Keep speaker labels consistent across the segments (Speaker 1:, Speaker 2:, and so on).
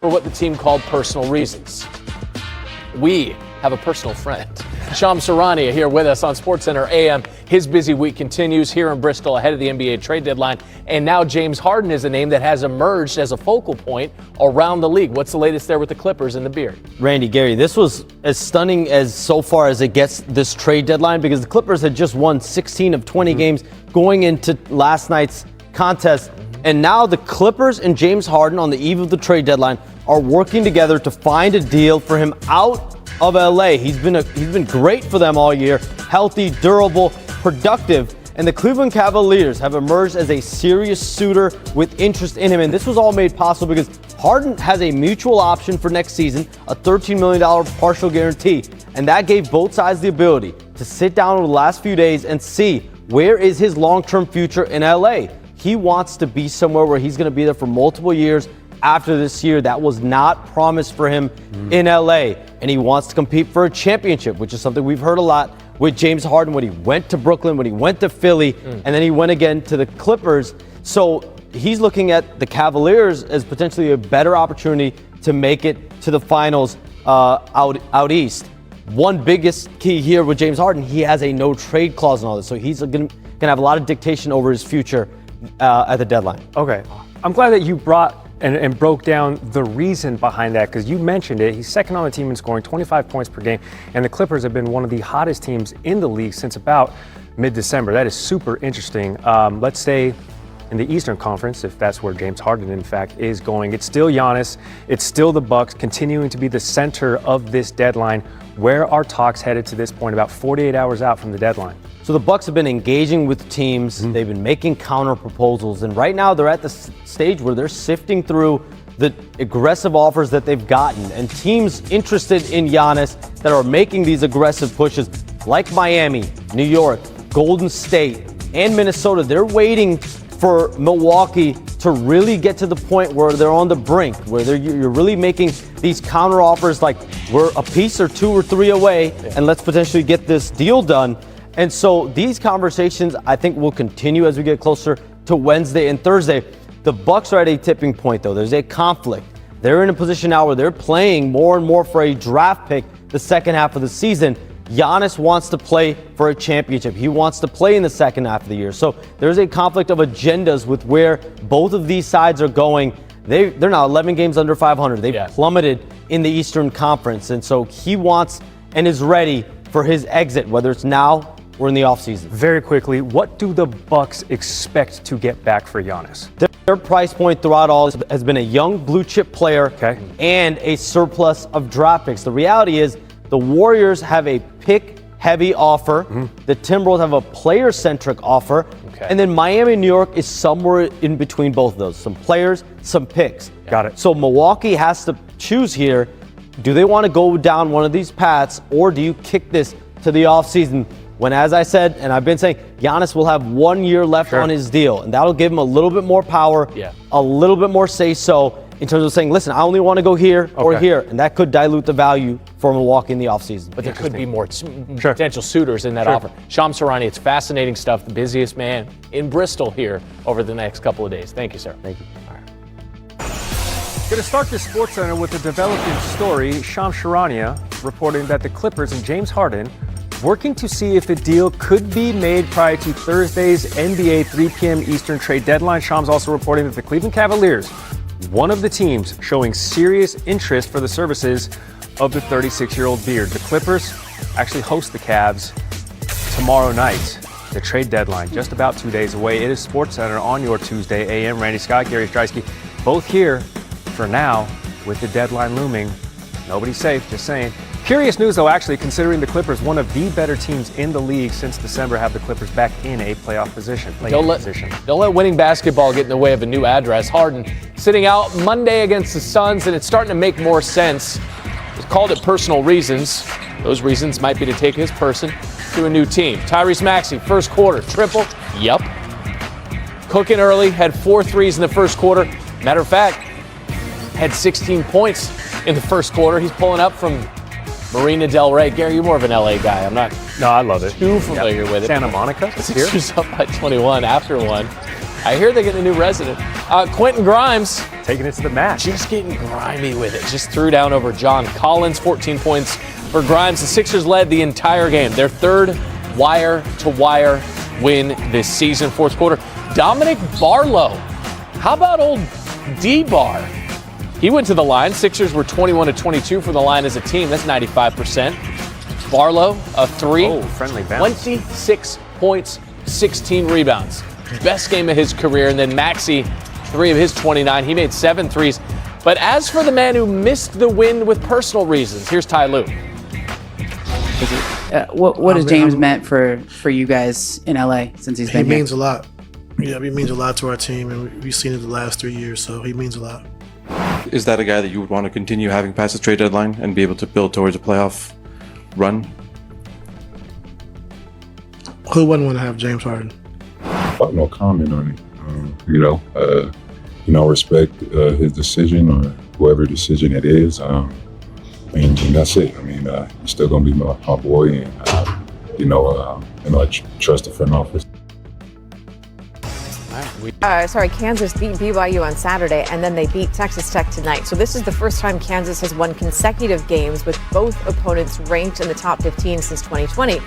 Speaker 1: for what the team called personal reasons. We have a personal friend. Shams Charania here with us on SportsCenter AM. His busy week continues here in Bristol ahead of the NBA trade deadline. And now James Harden is a name that has emerged as a focal point around the league. What's the latest there with the Clippers and the beard?
Speaker 2: Randy, Gary, this was as stunning as so far as it gets this trade deadline because the Clippers had just won 16 of 20 games going into last night's contest. And now the Clippers and James Harden on the eve of the trade deadline are working together to find a deal for him out of LA. He's been great for them all year, healthy, durable, productive, and the Cleveland Cavaliers have emerged as a serious suitor with interest in him. And this was all made possible because Harden has a mutual option for next season, a $13 million partial guarantee, and that gave both sides the ability to sit down over the last few days and see where is his long-term future in LA. He wants to be somewhere where he's going to be there for multiple years after this year. That was not promised for him in LA. And he wants to compete for a championship, which is something we've heard a lot with James Harden when he went to Brooklyn, when he went to Philly, and then he went again to the Clippers. So he's looking at the Cavaliers as potentially a better opportunity to make it to the finals out east. One biggest key here with James Harden, he has a no trade clause and all this. So he's going to have a lot of dictation over his future at the deadline.
Speaker 3: Okay. I'm glad that you brought and broke down the reason behind that, because you mentioned it. He's second on the team in scoring, 25 points per game, and the Clippers have been one of the hottest teams in the league since about mid-December. That is super interesting. Let's say in the Eastern Conference, if that's where James Harden, in fact, is going, it's still Giannis, it's still the Bucks, continuing to be the center of this deadline. Where are talks headed to this point, about 48 hours out from the deadline?
Speaker 2: So the Bucks have been engaging with teams. They've been making counter proposals, and right now they're at the stage where they're sifting through the aggressive offers that they've gotten. And teams interested in Giannis that are making these aggressive pushes, like Miami, New York, Golden State, and Minnesota, they're waiting for Milwaukee to really get to the point where they're on the brink, where you're really making these counter offers like we're a piece or two or three away, and let's potentially get this deal done. And so these conversations, I think, will continue as we get closer to Wednesday and Thursday. The Bucks are at a tipping point, though. There's a conflict. They're in a position now where they're playing more and more for a draft pick the second half of the season. Giannis wants to play for a championship. He wants to play in the second half of the year. So there's a conflict of agendas with where both of these sides are going. They're now 11 games under 500. They've plummeted in the Eastern Conference. And so he wants and is ready for his exit, whether it's now or in the offseason.
Speaker 3: Very quickly, what do the Bucks expect to get back for Giannis?
Speaker 2: Their price point throughout all has been a young blue chip player and a surplus of draft picks. The reality is the Warriors have a pick-heavy offer. The Timberwolves have a player-centric offer. And then Miami and New York is somewhere in between both of those. Some players, some picks.
Speaker 3: Got it.
Speaker 2: So Milwaukee has to choose here. Do they want to go down one of these paths, or do you kick this to the offseason? When, as I said, and I've been saying, Giannis will have 1 year left on his deal, and that'll give him a little bit more power, a little bit more say-so in terms of saying, listen, I only want to go here or here, and that could dilute the value for Milwaukee in the offseason.
Speaker 1: But there could be more potential suitors in that offer. Shams Charania, it's fascinating stuff. The busiest man in Bristol here over the next couple of days. Thank you, sir.
Speaker 2: Thank you.
Speaker 1: All right.
Speaker 3: Going to start this SportsCenter with a developing story. Shams Charania reporting that the Clippers and James Harden working to see if the deal could be made prior to Thursday's NBA 3 p.m. Eastern trade deadline. Shams also reporting that the Cleveland Cavaliers, one of the teams showing serious interest for the services of the 36-year-old beard. The Clippers actually host the Cavs tomorrow night. The trade deadline just about 2 days away. It is SportsCenter on your Tuesday AM. Randy Scott, Gary Strysky, both here for now with the deadline looming. Nobody's safe, just saying. Curious news, though, actually, considering the Clippers, one of the better teams in the league since December, have the Clippers back in a playoff position.
Speaker 1: Don't let winning basketball get in the way of a new address. Harden sitting out Monday against the Suns, and it's starting to make more sense. He's called it personal reasons. Those reasons might be to take his person to a new team. Tyrese Maxey, first quarter, triple. Yup. Cooking early, had 4 threes in the first quarter. Matter of fact, had 16 points in the first quarter. He's pulling up from Marina Del Rey. Gary, you're more of an LA guy. I'm not
Speaker 3: I love it.
Speaker 1: Too familiar with it.
Speaker 3: Santa Monica?
Speaker 1: Sixers up by 21 after one. I hear they get a new resident. Quentin Grimes.
Speaker 3: Taking it to the mat.
Speaker 1: Just getting grimy with it. Just threw down over John Collins. 14 points for Grimes. The Sixers led the entire game. Their third wire-to-wire win this season. Fourth quarter. Dominic Barlow. How about old D-Bar? He went to the line. Sixers were 21-22 for the line as a team. That's 95%. Barlow, a three.
Speaker 3: Oh, friendly bounce.
Speaker 1: 26 points, 16 rebounds. Best game of his career. And then Maxey, 3 of his 29. He made 7 threes. But as for the man who missed the win with personal reasons, here's Ty Lue.
Speaker 4: What has James meant for you guys in LA since he's been here?
Speaker 5: He means a lot. Yeah, he means a lot to our team, and we've seen it the last 3 years, so he means a lot.
Speaker 6: Is that a guy that you would want to continue having past the trade deadline and be able to build towards a playoff run?
Speaker 5: Who wouldn't want to have James Harden?
Speaker 7: No comment on it. Respect his decision or whoever decision it is. And that's it. He's still gonna be my boy, and I trust the front office.
Speaker 8: Kansas beat BYU on Saturday, and then they beat Texas Tech tonight. So this is the first time Kansas has won consecutive games with both opponents ranked in the top 15 since 2020.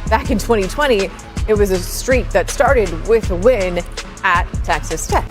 Speaker 8: Back in 2020, it was a streak that started with a win at Texas Tech.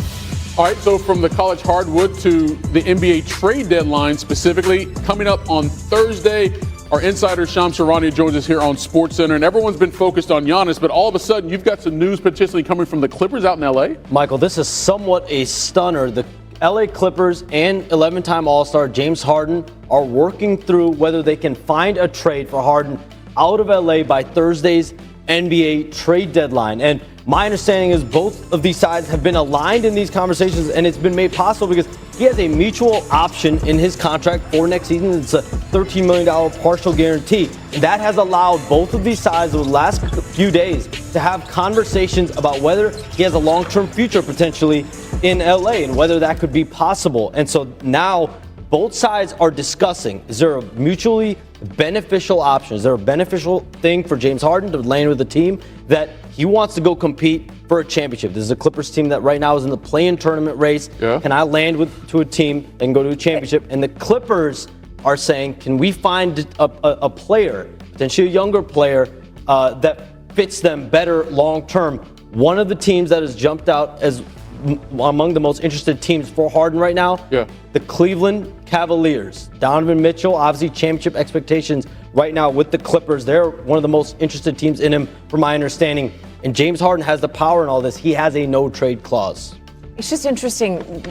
Speaker 9: All right, so from the college hardwood to the NBA trade deadline specifically, coming up on Thursday, our insider Sham Charania joins us here on SportsCenter, and everyone's been focused on Giannis, but all of a sudden you've got some news potentially coming from the Clippers out in L.A.
Speaker 2: Michael, this is somewhat a stunner. The L.A. Clippers and 11-time All-Star James Harden are working through whether they can find a trade for Harden out of L.A. by Thursday's NBA trade deadline. And my understanding is both of these sides have been aligned in these conversations, and it's been made possible because he has a mutual option in his contract for next season. It's a $13 million partial guarantee. That has allowed both of these sides over the last few days to have conversations about whether he has a long-term future potentially in LA and whether that could be possible. And so now both sides are discussing, is there a mutually beneficial option? Is there a beneficial thing for James Harden to land with a team that he wants to go compete for a championship? This is a Clippers team that right now is in the play-in tournament race. Yeah. Can I land to a team and go to a championship? And the Clippers are saying, can we find a player, potentially a younger player, that fits them better long-term? One of the teams that has jumped out as among the most interested teams for Harden right now, the Cleveland Cavaliers. Donovan Mitchell, obviously championship expectations right now with the Clippers. They're one of the most interested teams in him, from my understanding. And James Harden has the power in all this. He has a no-trade clause.
Speaker 8: It's just interesting.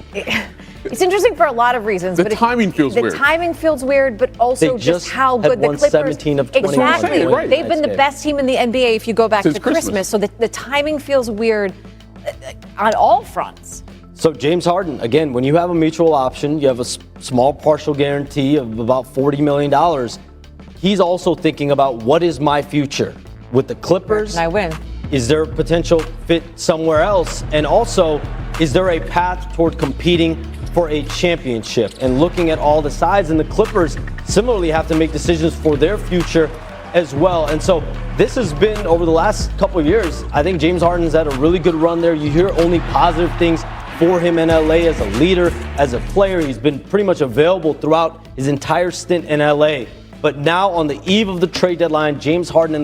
Speaker 8: It's interesting for a lot of reasons.
Speaker 9: The timing feels weird.
Speaker 8: The timing feels weird, but also just how good the Clippers.
Speaker 2: 17 of 21.
Speaker 8: Exactly.
Speaker 9: Right.
Speaker 8: They've been the best team in the NBA if you go back to Christmas. So the timing feels weird on all fronts.
Speaker 2: So James Harden, again, when you have a mutual option, you have a small partial guarantee of about $40 million. He's also thinking about, what is my future with the Clippers?
Speaker 8: Can I win?
Speaker 2: Is there a potential fit somewhere else? And also, is there a path toward competing for a championship? And looking at all the sides, and the Clippers similarly have to make decisions for their future as well. And so this has been, over the last couple of years, I think James Harden's had a really good run there. You hear only positive things for him in LA as a leader, as a player. He's been pretty much available throughout his entire stint in LA. But now on the eve of the trade deadline, James Harden and